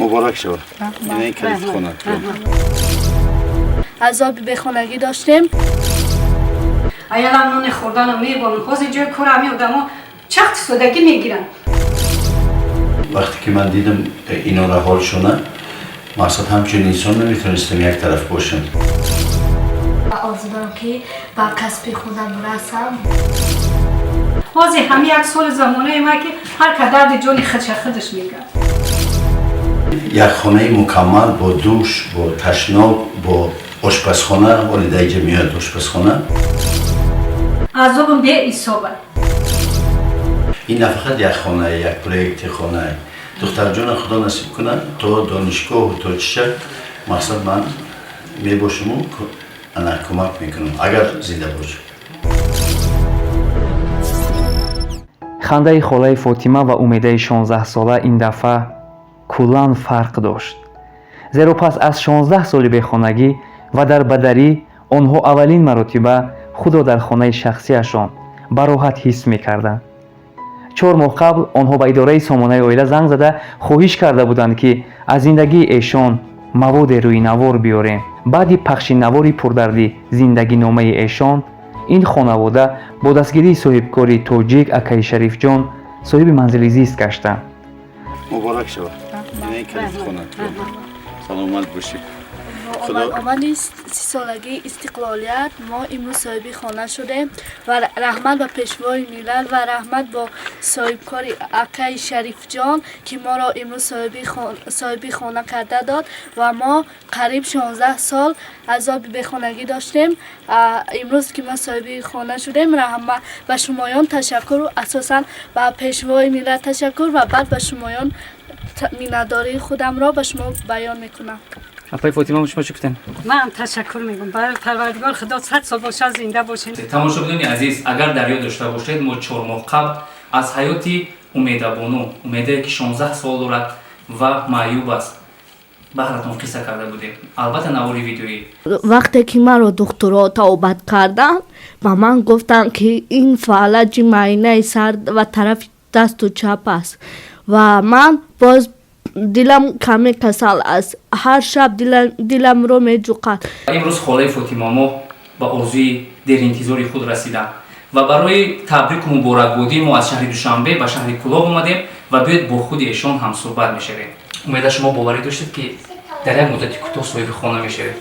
مبارک شود. این کلیت خونه. عذاب به خونگی داشتیم. ایالم نون خوردن رو میبونم خوزی جای کور همی آدم چخت سودگی میگیرن. وقتی که من دیدم اینا را حال شونه مقصد همچنین انسان نمیتونستم یک طرف باشم. آرزو دارم که با کسب خودم برسم. خوزی همی یک سال زمانه ما که هر که درد جانی خودش میگه. یک خانه مکمل با دوش، با تشناب، با آشپزخانه، ولی دیگه میاد آشپزخانه. عذابم به حسابه. این نه فقط یک خانه، یک پروژه خانه. دختر جان خدا نصیب کنه تا دانشگاه و تا چه مقصد من میباشم و انا کمک میکنم اگر زنده باشم. خنده خالای فاطمه و امیده 16 ساله این دفعه کلان فرق داشت. زیرا پس از 16 سال بیخانگی و در بدری آنها اولین مرتبه خود در خانه شخصیشان به راحت حس میکردند. 4 ماه قبل آنها به اداره سامانه عائله زنگ زده خواهش کرده بودند که از زندگی ایشان مواد روی نوار بیاریم. بعد پخش نواری پردردی زندگی نامه ایشان، این خانواده با دستگیری صاحبکاری تاجیک اکای شریف جان صاحب منزل زیست گشتند. مبارک شود. این کلیت خونه. سلامت باشید. آمد 30 سالگی استقلالیت ما امروز صاحب خانه شدیم و رحمت به پیشوای ملل و رحمت با صاحبکار اکای شریف جان که ما را امروز صاحب خانه کرده داد و ما قریب 16 سال عذاب بیخانگی داشتیم. امروز که ما صاحب خانه شدیم رحمت به شمایان تشکر و اساسا به پیشوای ملل تشکر و بعد به شمایان مینداری خودم را به شما بیان میکنم. اپای فاطمه شما چی گفتن؟ من تشکر میگم برای پروردگار خدا 100 سال باشه زنده باشین. تماشاگران عزیز، اگر در یاد داشته باشید ما 4 ماه قبل از حیاتی امیده بانو، امیده که 16 سال دارد و معیوب است براتون قصه کرده بودیم. البته نواری ویدیویی. وقتی که من رو دکترها توبت کردن و من گفتن که این فعالج معاینه سر و طرف دست و چپ است و من باز دلم کمی کسل است. هر شب دلم رو میجوقد. امروز خاله فاطمه ما با آرزوی در انتظار خود رسیدن و برای تبریک و مبارکبادی ما از شهر دوشنبه به شهر کلاغ اومدیم و بیاید با خود ایشان هم صحبت میشویم. امیده شما باوری داشتید که در یک مدت کوتاه صاحب خانه میشوید؟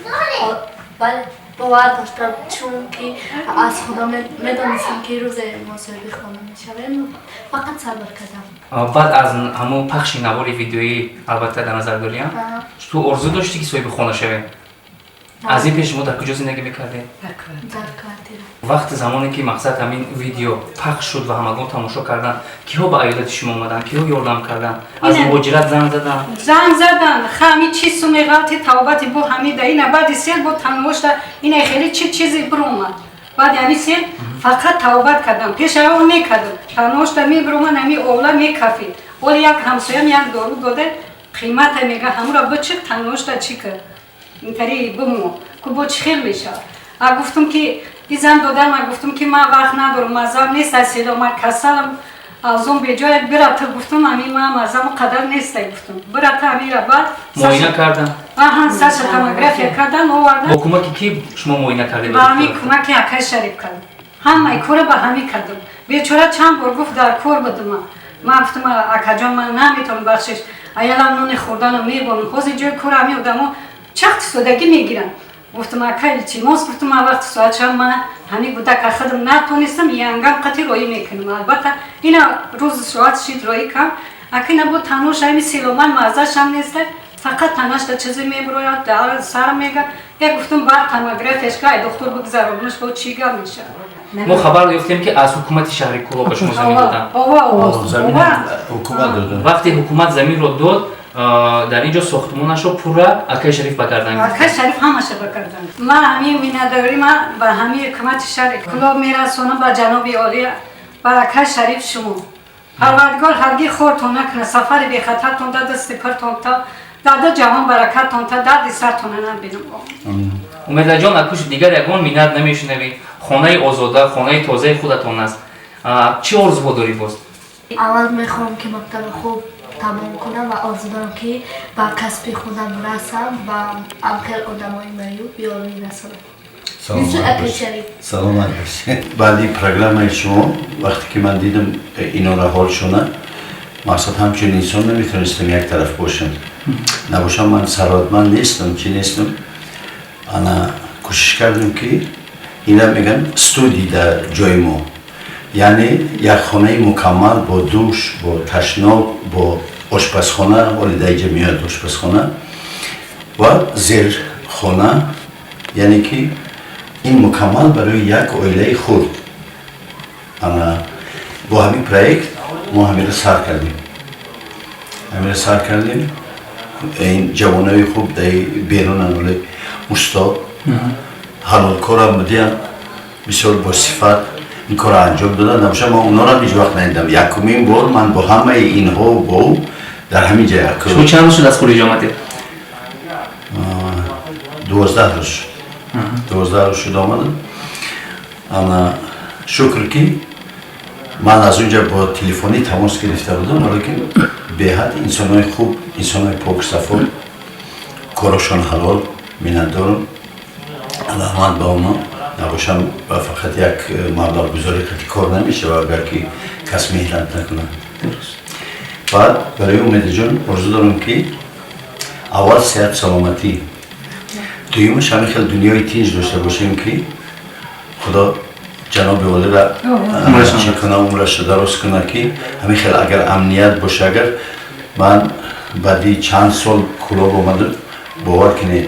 بله باور داشتم چون که از خدا میدونستم که روز ما صاحب خانه میشویم فقط صبر کردم. بعد از همون پخش نواری ویدیویی البته در نظر داریم تو آرزو داشتی که صاحب خانه شوی؟ از این پیش شما در کجا زندگی میکردی؟ در کارتیر. وقت زمانی که مقصد همین ویدیو پخش شد و همگان تماشا کردن کیها به ایالت شما اومدن؟ کیها یاردم کردن؟ از مهاجرت زنگ زدن؟ خمی چیز سومیغالتی توبتی بو همی این بعد سیل بود تنوشت این خیلی چیزی برومد. بعد یعنی سیل فقط توبت کردم پیش او میکردم تنوشت میبرومن همی اولا میکفید ولی یک همسایم یک دارو داده قیمت میگه همون را بچک تنوشت چی کرد اینطوری بمو که با چخیل میشه. گفتم که این زن دادم گفتم که من وقت ندارم مزار نیست از سیلا من کسلم از اون به جای برات گفتم همین من مزام قدر نیست گفتم برات همین را بعد معاینه کردن. ساش توموگرافی کردن آوردن. با کمک کی شما معاینه کردید؟ با همین کمک اکای شریف کردم. همه کار با همین کردم. بیچاره چند بار گفت در کار بدم. من گفتم اکا جان من نمیتونم بخشش. ایالم نون خوردن رو میبونم. خوزی جای کار همین آدم چخت سودگی میگیرن. گفتم اکای چی ماست گفتم وقت ساعت شام من همین بوده که خودم نتونستم یانگام قطعی روی میکنم. البته اینا روز ساعت شید روی کم. اکی نبود تنوش همین سیلومان مازش هم نیست. فقط تناش تا چیزی میبروید دار سر میگه. یک گفتم بعد توموگرافیش که دکتر بگذارونش با چیگا میشه. ما خبر یافتیم که از حکومت شهر کلاغ به شما زمین دادن. زمین حکومت دادن. وقتی حکومت زمین رو داد در اینجا ساختمانش رو پورا اکای شریف بکردن. اکای شریف همشه بکردن. من همین مینداری من با همین حکومت شهر کلاغ میرسونم با جناب عالی با اکای شریف شما. پروردگار هرگی خورتون نکنه سفر بی خطرتون داد دست پرتون تا داده جوان برکتتون تا درد سرتون نبینم. امیده جان اکوش دیگر یگان مینت نمیشنوی خانه آزاده خانه تازه خودتون است. چی آرزو داری باز؟ اول میخوام که مکتب خوب тамом кунам ва орзу дорам ки ба касби худам расам ва амхел одамои маёб ёр мирасонам. саломат бошед. баъди программаи шумо вақте ки ман дидам инора ҳол шуна, мақсад ҳамчун инсон наметавонистам як тараф бошам. набошам ман сарватманд нестам, чӣ нестам. ана кӯшиш кардам ки ина меган студия дар ҷои мо, яъне як хонаи мукаммал бо душ, бо ташноб, бо ошпазхона, оли дар инҷа меояд ошпазхона ва зерхона, яъне ки ин мукаммал барои як оилаи хурд. ана бо ҳамин проект мо ҳамеро сар кардем. ин ҷавонаи хуб дар берунан, оли устод ҳалолкорам будиям, бисёр босифат ин корро анҷом доданд. набошад ман онорам ҳеҷ вақт надидам. якумин бор ман бо ҳамаи инҳо бо ӯ дар ҳамин ҷа шумо чанд рӯз шуд аз хуруҷ омадед? 12 рӯз шуд. 12 рӯз шуд омадам. ана шукр ки ман аз он ҷа бо телефонӣ тамос гирифта будам, валекин беҳад инсонҳои хуб, инсонҳои поксафо, корошон ҳалол, миннатдорам. алаҳмад ба онҳо. набошам фақат як маблағгузорӣ қати кор намешава агар ки кас меҳнат накунад. баъд барои умедаҷон орзу дорам ки аввал сеҳат саломатӣ, дуюмаш ҳамин хел дунёи тинҷ дошта бошем ки худо ҷаноби олиро чӣ куна, умрашро дароз куна ки ҳамин хел агар амният боша. агар ман баъди чанд сол кӯлоб омадам, бовар кунед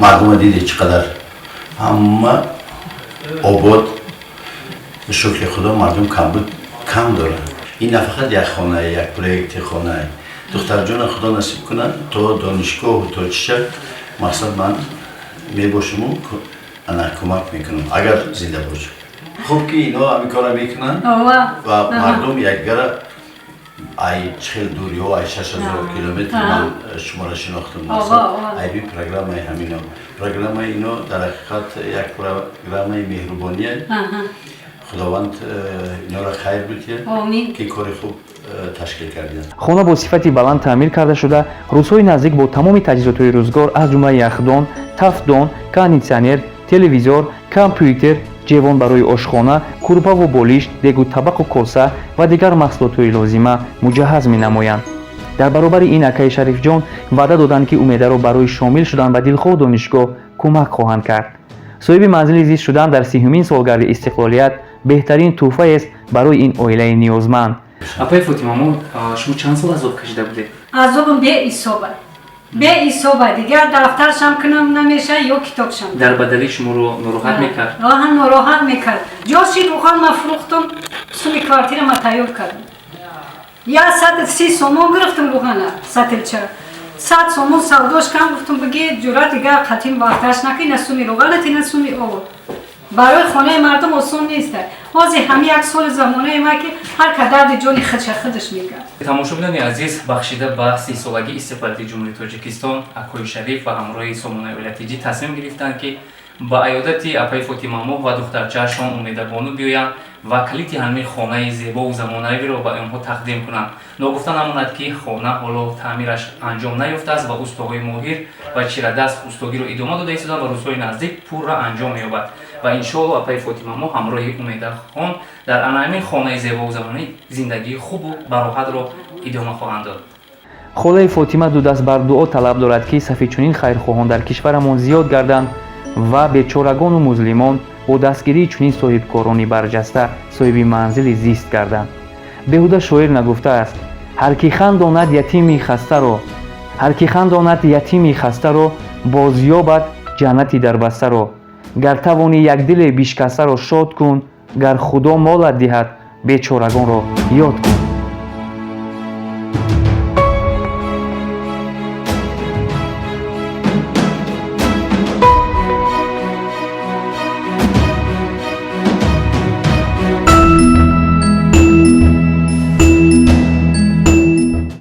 мардума диде чӣ қадар ҳама обод, шукри худо мардум кам дорад. ин на фақат як хона, як проекти хона. духтарҷона худо насиб кунад то донишгоҳу то чиша, мақсад ман мебошаму ана кӯмак мекунам агар зинда бошам. хуб ки ино ҳамин корро мекунанд ва мардум якгара ай чӣ хел дуриҳо, ай 6000 километр ман шуморо шинохтам. айби программаи ҳамино, программаи ино дар ҳақиқат як программаи меҳрубоние. худованд иноро хайр битиҳад ки кори хуб ташкил карданд. хона бо сифати баланд таъмир карда шуда, рӯзҳои наздик бо тамоми таҷҳизотҳои рӯзгор аз ҷумла яхдон, тафтдон, кондитсионер, телевизор, компютер, ҷевон барои ошхона, курбаву болишт, дегу табақу коса ва дигар маҳсулотҳои лозима муҷаҳҳаз менамоянд. дар баробари ин акаи Шарифҷон ваъда доданд ки умедаро барои шомил шудан ба дилхоҳ донишгоҳ кӯмак хоҳанд кард. соҳиби манзили зист шудан дар 30-умин солгарди истиқлолият беҳтарин тӯҳфаест барои ин оилаи ниёзманд. апаи Фотимамо, шумо чанд сол азоб кашида будед? азобам беҳисоба, дигар дафтаршам кунам намеша ё китобшам. дар бадари шуморо нороҳат мекард? нороҳат мекард. ҷоси рухан ма фурӯхтам, суми квартира ма тайёр кардам. 130 сомон гирифтам руҳана сатилча. 100 сомон савдош кам, гуфтам биги ҷура дигар қатим вақташ накӣ, на суми руғанат, на суми овод. барои хонаи мардум осон нест. ҳозир ҳами як соли замонаи ма ки ҳар кадарди ҷони хидш мекард. тамошобинони азиз, бахшида ба 30-солаги истиқлолияти ҷумҳурии Тоҷикистон, акои Шариф ва ҳамроҳи Сомонаи Оилатиҷӣ тасмим гирифтанд ки ба аёдати апаи Фотимамо ва духтарчаашон Умедабону биёянд ва калити ҳамин хонаи зебову замонавиро ба онҳо тақдим кунанд. ногуфта намонад ки хона ҳоло таъмираш анҷом наёфтааст ва устоҳои моҳир ва чирадаст устогиро идома дода истоданд ва рӯзҳои наздик пурра анҷом меёбад ва иншоалло апаи Фотимамо ҳамроҳи Умедахон дар ана ҳамин хонаи зебову замонавӣ зиндагии хубу бароҳатро идома хоҳанд дод. холаи Фотима дудаст бар дуо талаб дорад ки сафи чунин хайрхоҳон дар кишварамон зиёд гарданд ва бечорагону музлимон бо дастгирии чунин соҳибкорони барҷаста соҳиби манзили зист гарданд. беҳуда шоир нагуфтааст: ҳар ки хандонад ятими хастаро бозёбад ҷаннати дарбастаро. гар тавони якдиле бишкастаро шод кун, гар худо молат диҳад бечорагонро ёд кун.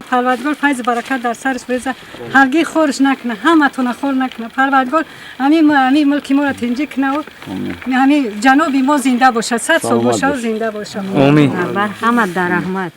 парвардгор файз баракат дар сарш беза, ҳаргӣ хорш накна, ҳаматона хор накна. парвардгор ҳамин мулки моро тинҷӣ кна, ҳамин ҷаноби мо зинда бошад, 100 сол бошад, зинда бошад. Амин. Марҳамат дар раҳмат.